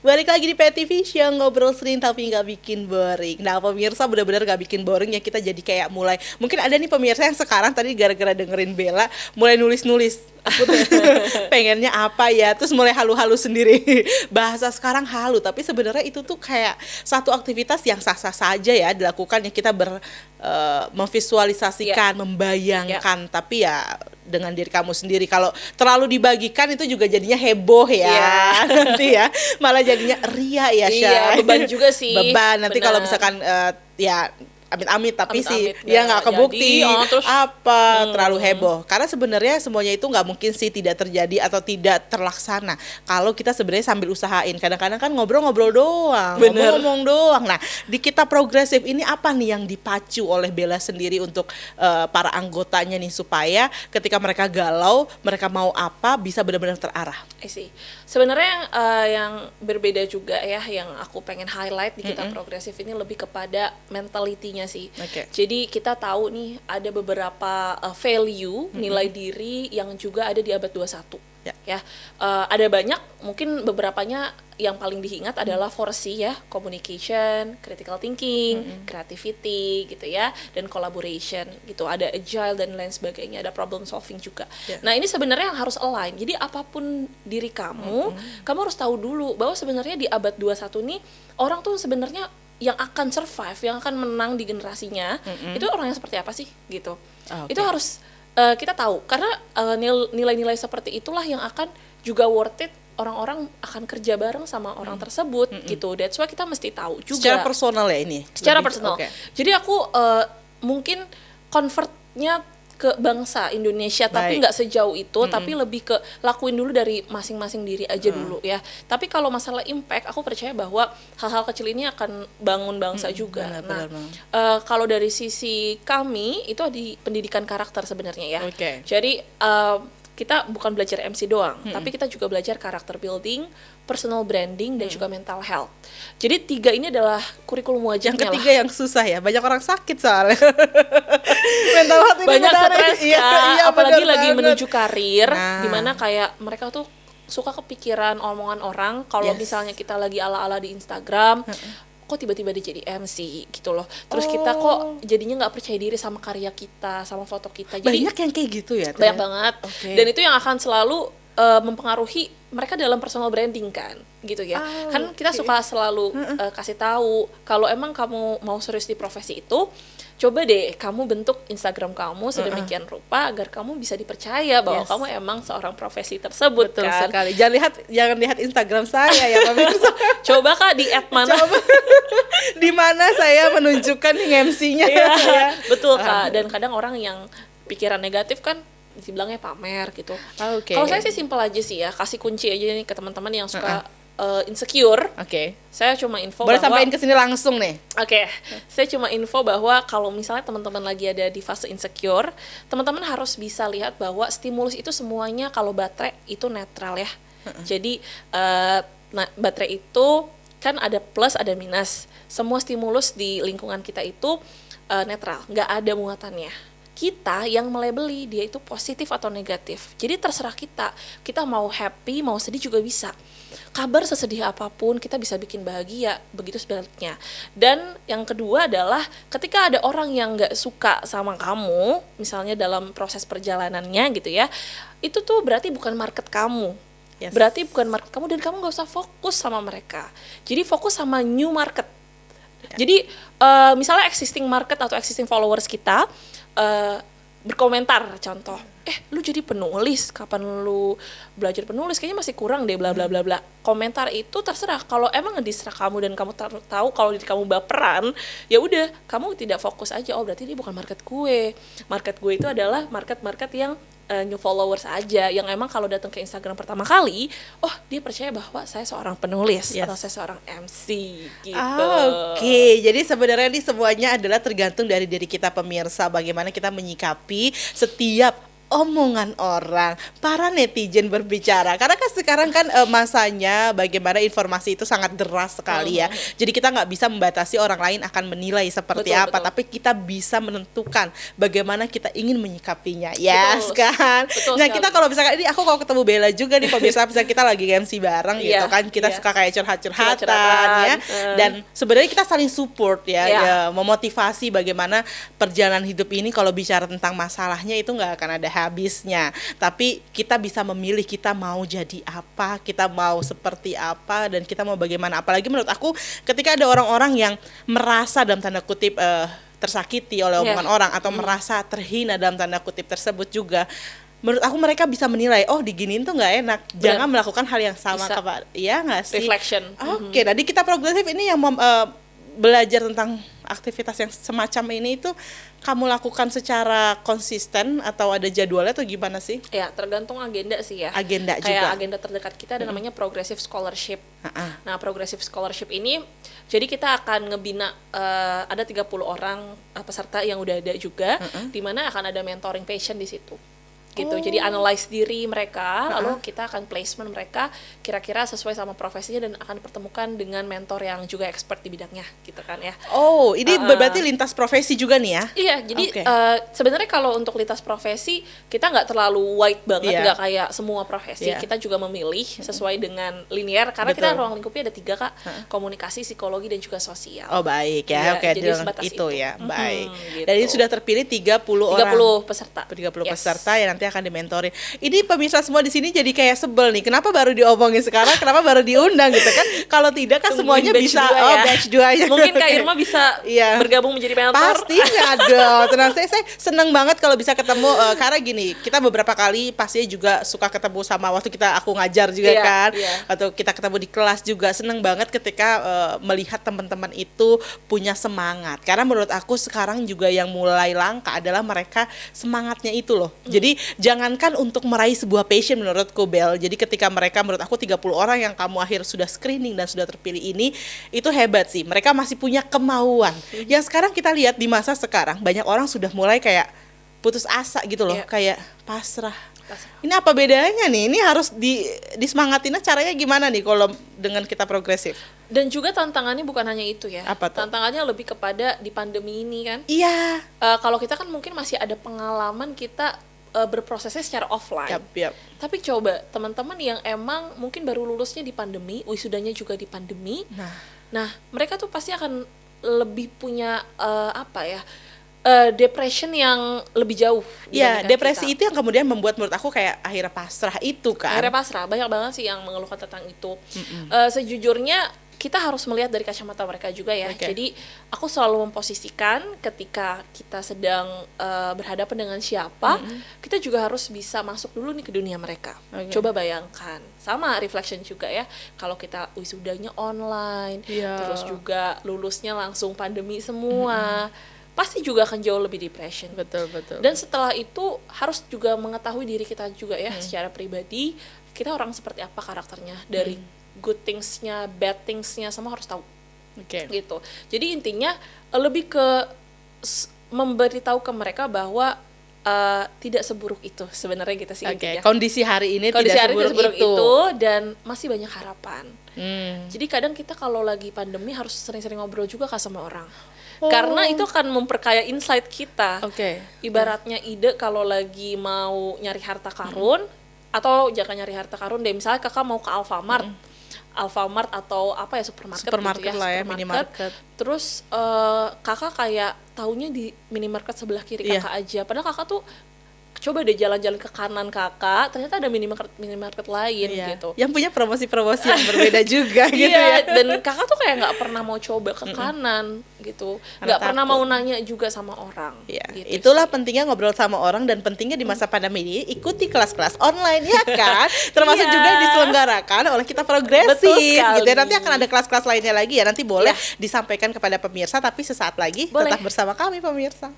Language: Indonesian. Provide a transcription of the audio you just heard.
Balik lagi di PTV Show, ngobrol sering tapi nggak bikin boring. Nah pemirsa, benar-benar nggak bikin boring ya, kita jadi kayak mulai, mungkin ada nih pemirsa yang sekarang tadi gara-gara dengerin Bella mulai nulis-nulis, aku tuh pengennya apa ya, terus mulai halu-halu sendiri. Bahasa sekarang halu, tapi sebenarnya itu tuh kayak satu aktivitas yang sah-sah saja ya dilakukan, ya kita memvisualisasikan, membayangkan, tapi ya dengan diri kamu sendiri. Kalau terlalu dibagikan itu juga jadinya heboh ya, nanti ya malah jadinya ria ya, Syah. Beban juga sih. Beban nanti kalau misalkan ya amit-amit tapi amit-amit sih ya nggak kebukti terus terlalu heboh, karena sebenarnya semuanya itu nggak mungkin sih tidak terjadi atau tidak terlaksana kalau kita sebenarnya sambil usahain. Kadang-kadang kan ngobrol-ngobrol doang, ngomong-ngomong doang. Nah di Kita Progresif ini apa nih yang dipacu oleh Bella sendiri untuk para anggotanya nih, supaya ketika mereka galau, mereka mau apa bisa benar-benar terarah? Sebenarnya yang berbeda juga ya, yang aku pengen highlight di Kita Progresif ini lebih kepada mentality sih. Jadi kita tahu nih ada beberapa value, nilai diri yang juga ada di abad 21. Ya. Ada banyak, mungkin beberapanya yang paling diingat adalah 4C ya, communication, critical thinking, creativity gitu ya, dan collaboration gitu. Ada agile dan lain sebagainya, ada problem solving juga. Nah, ini sebenarnya yang harus align. Jadi apapun diri kamu, kamu harus tahu dulu bahwa sebenarnya di abad 21 nih orang tuh sebenarnya yang akan survive, yang akan menang di generasinya, itu orang yang seperti apa sih gitu. Itu harus kita tahu, karena nilai-nilai seperti itulah yang akan juga worth it, orang-orang akan kerja bareng sama orang tersebut gitu. That's why kita mesti tahu juga. Secara personal ya ini? Secara personal. Jadi aku mungkin convertnya ke bangsa Indonesia, tapi nggak sejauh itu, tapi lebih ke lakuin dulu dari masing-masing diri aja dulu ya. Tapi kalau masalah impact, aku percaya bahwa hal-hal kecil ini akan bangun bangsa juga. Kalau dari sisi kami itu di pendidikan karakter sebenarnya ya. Jadi kita bukan belajar MC doang, tapi kita juga belajar karakter building, personal branding, dan juga mental health. Jadi 3 ini adalah kurikulum wajahnya. Yang ketiga yang susah ya, banyak orang sakit soalnya. Mental health ini banyak stres kan, apalagi lagi banget menuju karir, dimana kayak mereka tuh suka kepikiran omongan orang. Kalau misalnya kita lagi ala-ala di Instagram, kok tiba-tiba dia jadi MC gitu loh. Terus kita kok jadinya nggak percaya diri sama karya kita, sama foto kita. Jadi banyak yang kayak gitu ya? Banyak banget. Dan itu yang akan selalu mempengaruhi mereka dalam personal branding kan, gitu ya. Kan kita suka selalu kasih tahu kalau emang kamu mau serius di profesi itu, coba deh kamu bentuk Instagram kamu sedemikian rupa agar kamu bisa dipercaya bahwa kamu emang seorang profesi tersebut. Betul sekali. Jangan lihat Instagram saya ya pemirsa. Coba Kak di mana? Di mana saya menunjukkan MC-nya. Ya. Betul Kak. Dan kadang orang yang pikiran negatif kan dibilangnya pamer gitu. Kalau saya sih simpel aja sih ya, kasih kunci aja nih ke teman-teman yang suka insecure. Saya cuma info boleh sampaikan ke sini langsung nih. Saya cuma info bahwa kalau misalnya teman-teman lagi ada di fase insecure, teman-teman harus bisa lihat bahwa stimulus itu semuanya kalau baterai itu netral ya. Jadi baterai itu kan ada plus ada minus. Semua stimulus di lingkungan kita itu netral, nggak ada muatannya. Kita yang melabeli dia itu positif atau negatif. Jadi terserah kita mau happy, mau sedih juga bisa. Kabar sesedih apapun kita bisa bikin bahagia, begitu sebaliknya. Dan yang kedua adalah ketika ada orang yang nggak suka sama kamu, misalnya dalam proses perjalanannya gitu ya, itu tuh berarti bukan market kamu. Berarti bukan market kamu, dan kamu nggak usah fokus sama mereka. Jadi fokus sama new market. Jadi misalnya existing market atau existing followers kita berkomentar, contoh, lu jadi penulis, kapan lu belajar penulis, kayaknya masih kurang deh, bla bla bla bla. Komentar itu terserah. Kalau emang ngedistract kamu dan kamu tahu kalau diri kamu baperan, ya udah, kamu tidak fokus aja. Oh berarti dia bukan market gue. Market gue itu adalah market yang new followers aja, yang emang kalau datang ke Instagram pertama kali, oh dia percaya bahwa saya seorang penulis atau saya seorang MC gitu. Jadi sebenarnya ini semuanya adalah tergantung dari diri kita pemirsa, bagaimana kita menyikapi setiap omongan orang, para netizen berbicara. Karena kan sekarang kan masanya bagaimana informasi itu sangat deras sekali ya. Jadi kita nggak bisa membatasi orang lain akan menilai seperti apa, tapi kita bisa menentukan bagaimana kita ingin menyikapinya. Yes kan? Nah kita kalau misalkan ini aku kalau ketemu Bella juga nih pemirsa, misalnya kita lagi MC bareng gitu kan, kita suka kayak curhat-curhatan ya. Dan sebenarnya kita saling support ya, memotivasi bagaimana perjalanan hidup ini. Kalau bicara tentang masalahnya itu nggak akan ada habisnya, tapi kita bisa memilih kita mau jadi apa, kita mau seperti apa, dan kita mau bagaimana. Apalagi menurut aku ketika ada orang-orang yang merasa dalam tanda kutip tersakiti oleh omongan orang atau merasa terhina dalam tanda kutip tersebut juga, menurut aku mereka bisa menilai, oh diginiin tuh nggak enak, jangan melakukan hal yang sama. Iya nggak sih? Reflection. Oke, nah di Kita Progresif ini yang belajar tentang aktivitas yang semacam ini itu kamu lakukan secara konsisten atau ada jadwalnya atau gimana sih? Ya, tergantung agenda sih ya. Agenda kayak juga. Agenda terdekat kita ada namanya Progressive Scholarship. Nah, Progressive Scholarship ini jadi kita akan ngebina ada 30 orang peserta yang udah ada juga, di mana akan ada mentoring patient di situ. Gitu. Jadi analyze diri mereka, lalu kita akan placement mereka kira-kira sesuai sama profesinya dan akan pertemukan dengan mentor yang juga expert di bidangnya, gitu kan ya. Oh, ini berarti lintas profesi juga nih ya? Iya, jadi sebenarnya kalau untuk lintas profesi kita nggak terlalu wide banget, nggak kayak semua profesi. Kita juga memilih sesuai dengan linear karena kita ruang lingkupnya ada 3 Kak, komunikasi, psikologi dan juga sosial. Oh baik ya, oke jadi sebatas itu ya, baik. Gitu. Dan ini sudah terpilih 30 orang. 30 peserta. 30 peserta yang nanti akan dimentorin. Ini pemirsa semua di sini jadi kayak sebel nih. Kenapa baru diomongin sekarang? Kenapa baru diundang gitu kan? Kalau tidak kan semuanya bisa batch 2 ya. Mungkin Kak Irma bisa bergabung menjadi mentor. Pastinya dong. Tenang, saya seneng banget kalau bisa ketemu karena gini, kita beberapa kali pastinya juga suka ketemu sama waktu aku ngajar juga kan. Atau kita ketemu di kelas juga. Seneng banget ketika melihat teman-teman itu punya semangat. Karena menurut aku sekarang juga yang mulai langka adalah mereka semangatnya itu loh. Jadi jangankan untuk meraih sebuah passion menurutku Bel. Jadi ketika mereka, menurut aku 30 orang yang kamu akhir sudah screening dan sudah terpilih ini, itu hebat sih. Mereka masih punya kemauan. Yang sekarang kita lihat di masa sekarang, banyak orang sudah mulai kayak putus asa gitu loh, kayak pasrah. Ini apa bedanya nih? Ini harus disemangatinnya caranya gimana nih kalau dengan Kita Progresif? Dan juga tantangannya bukan hanya itu ya. Apa tuh? Tantangannya lebih kepada di pandemi ini kan. Iya. Kalau kita kan mungkin masih ada pengalaman kita berprosesnya secara offline. Yap. Tapi coba teman-teman yang emang mungkin baru lulusnya di pandemi, wisudanya juga di pandemi. Nah, mereka tuh pasti akan lebih punya depression yang lebih jauh. Iya, depresi kita. Itu yang kemudian membuat menurut aku kayak akhirnya pasrah itu kan. Akhirnya pasrah, banyak banget sih yang mengeluhkan tentang itu. Sejujurnya kita harus melihat dari kacamata mereka juga ya. Jadi aku selalu memposisikan ketika kita sedang berhadapan dengan siapa, kita juga harus bisa masuk dulu nih ke dunia mereka. Coba bayangkan, sama reflection juga ya. Kalau kita wisudanya online, terus juga lulusnya langsung pandemi semua, pasti juga akan jauh lebih depression. Betul. Dan setelah itu harus juga mengetahui diri kita juga ya, secara pribadi kita orang seperti apa karakternya, dari good things-nya, bad things-nya, semua harus tahu. Gitu. Jadi intinya lebih ke memberitahu ke mereka bahwa tidak seburuk itu sebenarnya kita sih intinya. Kondisi hari ini tidak seburuk itu dan masih banyak harapan. Jadi kadang kita kalau lagi pandemi harus sering-sering ngobrol juga sama orang. Karena itu akan memperkaya insight kita. Ibaratnya ide kalau lagi mau nyari harta karun, atau jangan nyari harta karun deh, misalnya kakak mau ke Alfamart atau apa ya, supermarket gitu ya, lah ya, minimarket. Terus kakak kayak taunya di minimarket sebelah kiri kakak aja, padahal kakak tuh coba deh jalan-jalan ke kanan kakak, ternyata ada minimarket lain gitu. Yang punya promosi-promosi yang berbeda juga gitu ya. Dan kakak tuh kayak nggak pernah mau coba ke kanan gitu, nggak pernah mau nanya juga sama orang. Gitu itulah sih. Pentingnya ngobrol sama orang, dan pentingnya di masa pandemi ini ikuti kelas-kelas online ya kan, termasuk juga yang diselenggarakan oleh Kita Progresif gitu ya. Nanti akan ada kelas-kelas lainnya lagi ya, nanti boleh disampaikan kepada pemirsa, tapi sesaat lagi tetap bersama kami pemirsa.